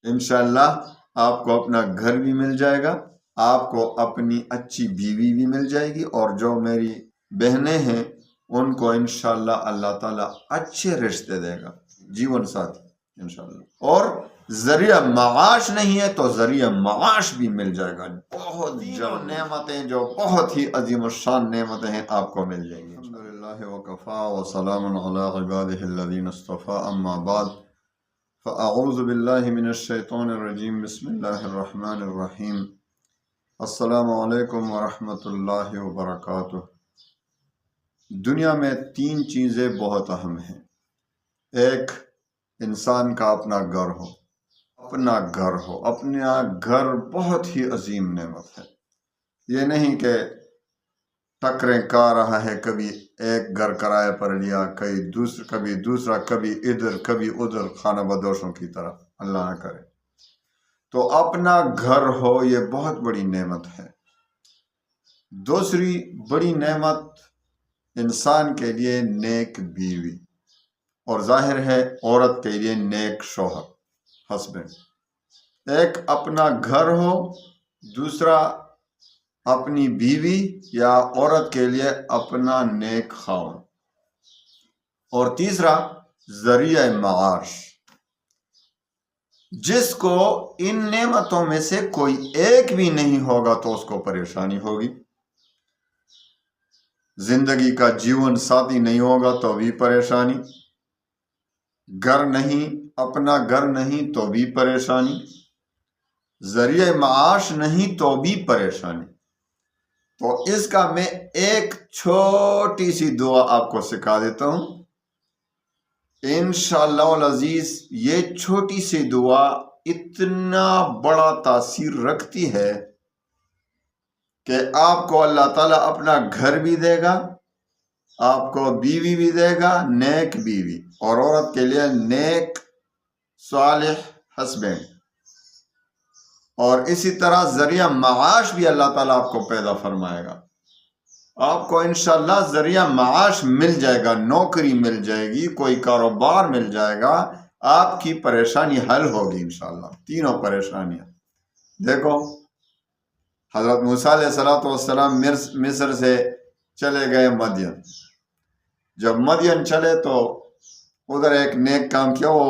انشاءاللہ آپ کو اپنا گھر بھی مل جائے گا، آپ کو اپنی اچھی بیوی بھی مل جائے گی، اور جو میری بہنیں ہیں ان کو انشاءاللہ اللہ تعالیٰ اچھے رشتے دے گا، جیون ساتھی انشاءاللہ۔ اور ذریعہ معاش نہیں ہے تو ذریعہ معاش بھی مل جائے گا، بہت جلد نعمتیں جو بہت ہی عظیم الشان نعمتیں ہیں آپ کو مل جائیں گی۔ الحمدللہ وکفا وسلام علی عبادہ الذین اصطفیٰ، اما بعد فاعوذ باللہ من الشیطان الرجیم، بسم اللہ الرحمن الرحیم۔ السلام علیکم ورحمۃ اللہ وبرکاتہ۔ دنیا میں تین چیزیں بہت اہم ہیں۔ ایک، انسان کا اپنا گھر ہو، اپنا گھر ہو۔ اپنا گھر بہت ہی عظیم نعمت ہے۔ یہ نہیں کہ ٹکریں کھا رہا ہے، کبھی ایک گھر کرائے پر لیا، کبھی دوسرا، کبھی ادھر کبھی ادھر، خانہ بدوشوں کی طرح، اللہ نہ کرے۔ تو اپنا گھر ہو، یہ بہت بڑی نعمت ہے۔ دوسری بڑی نعمت انسان کے لیے نیک بیوی، اور ظاہر ہے عورت کے لیے نیک شوہر، ہسبینڈ۔ ایک اپنا گھر ہو، دوسرا اپنی بیوی یا عورت کے لیے اپنا نیک خاوند، اور تیسرا ذریعہ معاش۔ جس کو ان نعمتوں میں سے کوئی ایک بھی نہیں ہوگا تو اس کو پریشانی ہوگی۔ زندگی کا جیون ساتھی نہیں ہوگا تو بھی پریشانی، گھر نہیں، اپنا گھر نہیں تو بھی پریشانی، ذریعہ معاش نہیں تو بھی پریشانی۔ تو اس کا میں ایک چھوٹی سی دعا آپ کو سکھا دیتا ہوں، انشاءاللہ العزیز۔ یہ چھوٹی سی دعا اتنا بڑا تاثیر رکھتی ہے کہ آپ کو اللہ تعالیٰ اپنا گھر بھی دے گا، آپ کو بیوی بھی دے گا، نیک بیوی، اور عورت کے لیے نیک صالح ہسبینڈ، اور اسی طرح ذریعہ معاش بھی اللہ تعالیٰ آپ کو پیدا فرمائے گا۔ آپ کو انشاءاللہ ذریعہ معاش مل جائے گا، نوکری مل جائے گی، کوئی کاروبار مل جائے گا، آپ کی پریشانی حل ہوگی انشاءاللہ، تینوں پریشانیاں۔ دیکھو، حضرت موسیٰ علیہ السلام مصر سے چلے گئے مدین۔ جب مدین چلے تو ادھر ایک نیک کام کیا، وہ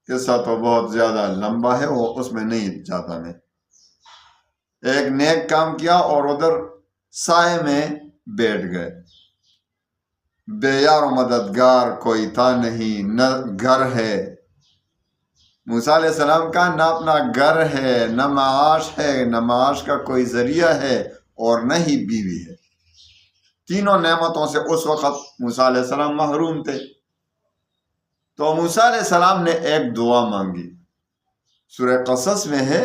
قصہ تو بہت زیادہ لمبا ہے، وہ اس میں نہیں جاتا میں۔ ایک نیک کام کیا اور ادھر سائے میں بیٹھ گئے، بے یار و مددگار کوئی تھا نہیں، نہ گھر ہے۔ موسیٰ علیہ السلام کا نہ اپنا گھر ہے، نہ معاش ہے، نہ معاش کا کوئی ذریعہ ہے، اور نہ ہی بیوی ہے۔ تینوں نعمتوں سے اس وقت موسیٰ علیہ السلام محروم تھے۔ تو موسیٰ علیہ السلام نے ایک دعا مانگی، سورہ قصص میں ہے،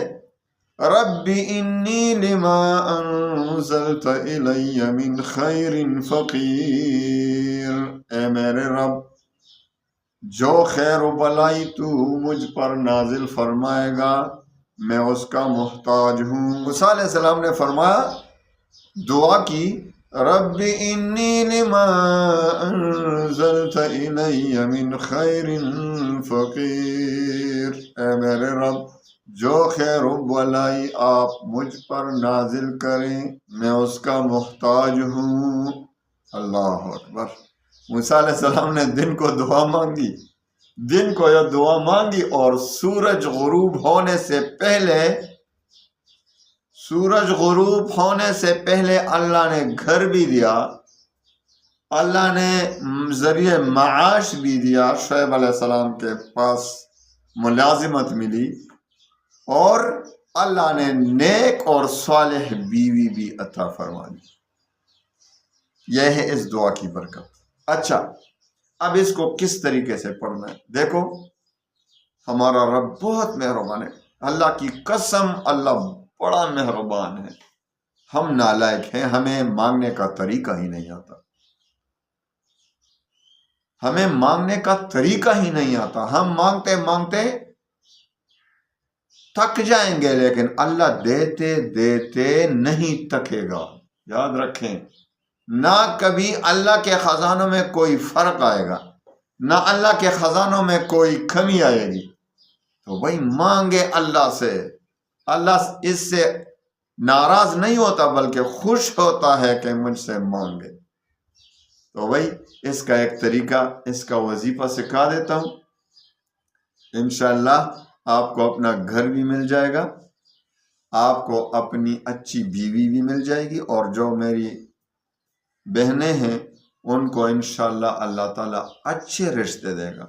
رب انی لما انزلت الی من خیر فقیر۔ اے میرے رب، جو خیر و بلائی تو مجھ پر نازل فرمائے گا میں اس کا محتاج ہوں۔ موسیٰ علیہ السلام نے فرمایا، دعا کی، رب انی لما انزلت الی من خیر فقیر۔ اے میرے رب، جو خیر و بلائی آپ مجھ پر نازل کریں میں اس کا محتاج ہوں۔ اللہ اکبر۔ موسیٰ علیہ السلام نے دن کو دعا مانگی، دن کو یہ دعا مانگی، اور سورج غروب ہونے سے پہلے اللہ نے گھر بھی دیا، اللہ نے ذریعہ معاش بھی دیا، شعیب علیہ السلام کے پاس ملازمت ملی، اور اللہ نے نیک اور صالح بیوی بھی عطا فرما دی۔ یہ ہے اس دعا کی برکت۔ اچھا، اب اس کو کس طریقے سے پڑھنا ہے؟ دیکھو، ہمارا رب بہت مہربان ہے، اللہ کی قسم، اللہ بڑا مہربان ہے۔ ہم نالائق ہیں، ہمیں مانگنے کا طریقہ ہی نہیں آتا، ہمیں مانگنے کا طریقہ ہی نہیں آتا۔ ہم مانگتے مانگتے تھک جائیں گے، لیکن اللہ دیتے دیتے نہیں تھکے گا۔ یاد رکھیں، نہ کبھی اللہ کے خزانوں میں کوئی فرق آئے گا، نہ اللہ کے خزانوں میں کوئی کمی آئے گی۔ تو بھائی مانگے اللہ سے، اللہ اس سے ناراض نہیں ہوتا بلکہ خوش ہوتا ہے کہ مجھ سے مانگے۔ تو بھائی اس کا ایک طریقہ، اس کا وظیفہ سکھا دیتا ہوں، انشاءاللہ آپ کو اپنا گھر بھی مل جائے گا، آپ کو اپنی اچھی بیوی بھی مل جائے گی، اور جو میری بہنیں ہیں ان کو انشاءاللہ اللہ تعالیٰ اچھے رشتے دے گا،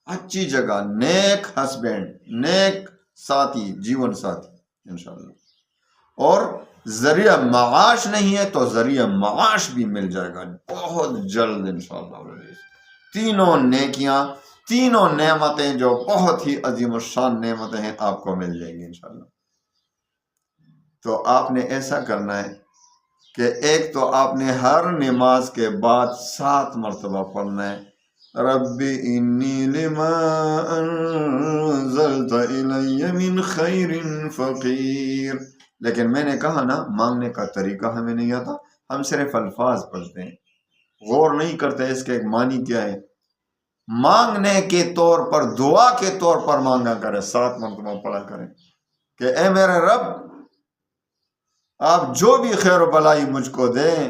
اچھی جگہ، نیک ہسبینڈ، نیک ساتھی، جیون ساتھی انشاءاللہ۔ اور ذریعہ معاش نہیں ہے تو ذریعہ معاش بھی مل جائے گا بہت جلد انشاءاللہ۔ تینوں نیکیاں، تینوں نعمتیں جو بہت ہی عظیم الشان نعمتیں ہیں آپ کو مل جائیں گی انشاءاللہ۔ تو آپ نے ایسا کرنا ہے کہ ایک تو آپ نے ہر نماز کے بعد 7 مرتبہ پڑھنا ہے، رب انی لما انزلت الی من خیر فقیر۔ لیکن میں نے کہا نا، مانگنے کا طریقہ ہمیں نہیں آتا، ہم صرف الفاظ پڑھتے ہیں، غور نہیں کرتے اس کے ایک معنی کیا ہے۔ مانگنے کے طور پر، دعا کے طور پر مانگا کریں، 7 مرتبہ پڑھا کریں کہ اے میرے رب، آپ جو بھی خیر و بلائی مجھ کو دیں،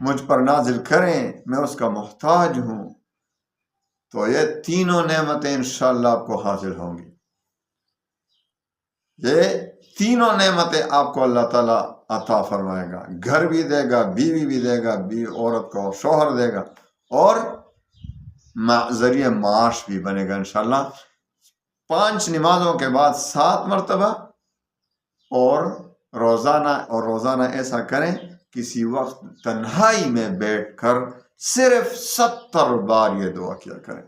مجھ پر نازل کریں، میں اس کا محتاج ہوں۔ تو یہ تینوں نعمتیں انشاءاللہ آپ کو حاصل ہوں گی، یہ تینوں نعمتیں آپ کو اللہ تعالیٰ عطا فرمائے گا، گھر بھی دے گا، بیوی بھی دے گا، عورت کو شوہر دے گا، اور ذریعہ معاش بھی بنے گا انشاءاللہ۔ 5 نمازوں کے بعد 7 مرتبہ، اور روزانہ ایسا کریں، کسی وقت تنہائی میں بیٹھ کر صرف 70 بار یہ دعا کیا کریں،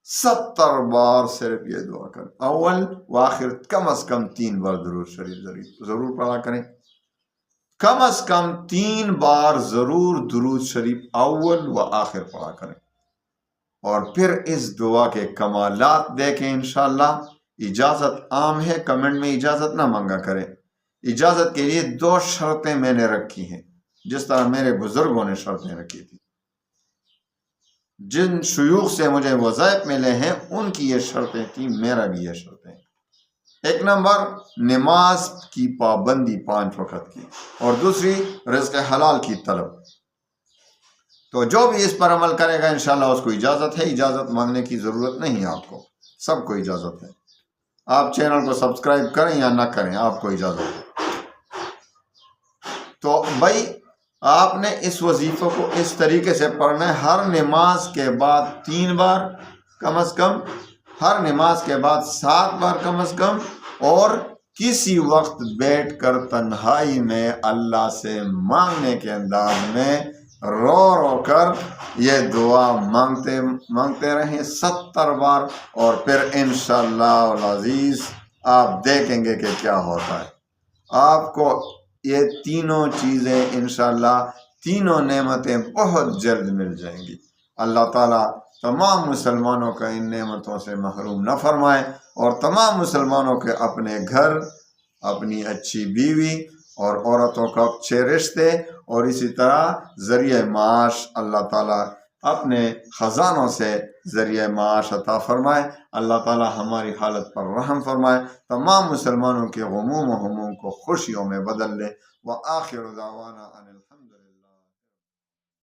70 بار صرف یہ دعا کریں، اول و آخر کم از کم 3 بار درود شریف ضرور پڑھا کریں، کم از کم 3 بار ضرور درود شریف اول و آخر پڑھا کریں، اور پھر اس دعا کے کمالات دیکھیں انشاءاللہ۔ اجازت عام ہے، کمنٹ میں اجازت نہ مانگا کریں، اجازت کے لیے 2 شرطیں میں نے رکھی ہیں، جس طرح میرے بزرگوں نے شرطیں رکھی تھی، جن شیوخ سے مجھے وظائف ملے ہیں ان کی یہ شرطیں تھیں، میرا بھی یہ شرطیں۔ 1 نمبر نماز کی پابندی 5 وقت کی، اور دوسری رزق حلال کی طلب۔ تو جو بھی اس پر عمل کرے گا انشاءاللہ اس کو اجازت ہے، اجازت مانگنے کی ضرورت نہیں ہے، آپ کو سب کو اجازت ہے، آپ چینل کو سبسکرائب کریں یا نہ کریں، آپ کو اجازت ہے۔ تو بھائی آپ نے اس وظیفے کو اس طریقے سے پڑھنا ہے، ہر نماز کے بعد 3 بار کم از کم، ہر نماز کے بعد 7 بار کم از کم، اور کسی وقت بیٹھ کر تنہائی میں اللہ سے مانگنے کے انداز میں رو رو کر یہ دعا مانگتے رہیں 70 بار، اور پھر انشاءاللہ العزیز آپ دیکھیں گے کہ کیا ہوتا ہے، آپ کو یہ تینوں چیزیں انشاءاللہ، تینوں نعمتیں بہت جلد مل جائیں گی۔ اللہ تعالیٰ تمام مسلمانوں کا ان نعمتوں سے محروم نہ فرمائے، اور تمام مسلمانوں کے اپنے گھر، اپنی اچھی بیوی اور عورتوں کا اچھے رشتے، اور اسی طرح ذریعہ معاش اللہ تعالیٰ اپنے خزانوں سے ذریعہ معاش عطا فرمائے۔ اللہ تعالیٰ ہماری حالت پر رحم فرمائے، تمام مسلمانوں کے غموم و ہموم کو خوشیوں میں بدل لے۔ وآخر دعوانا ان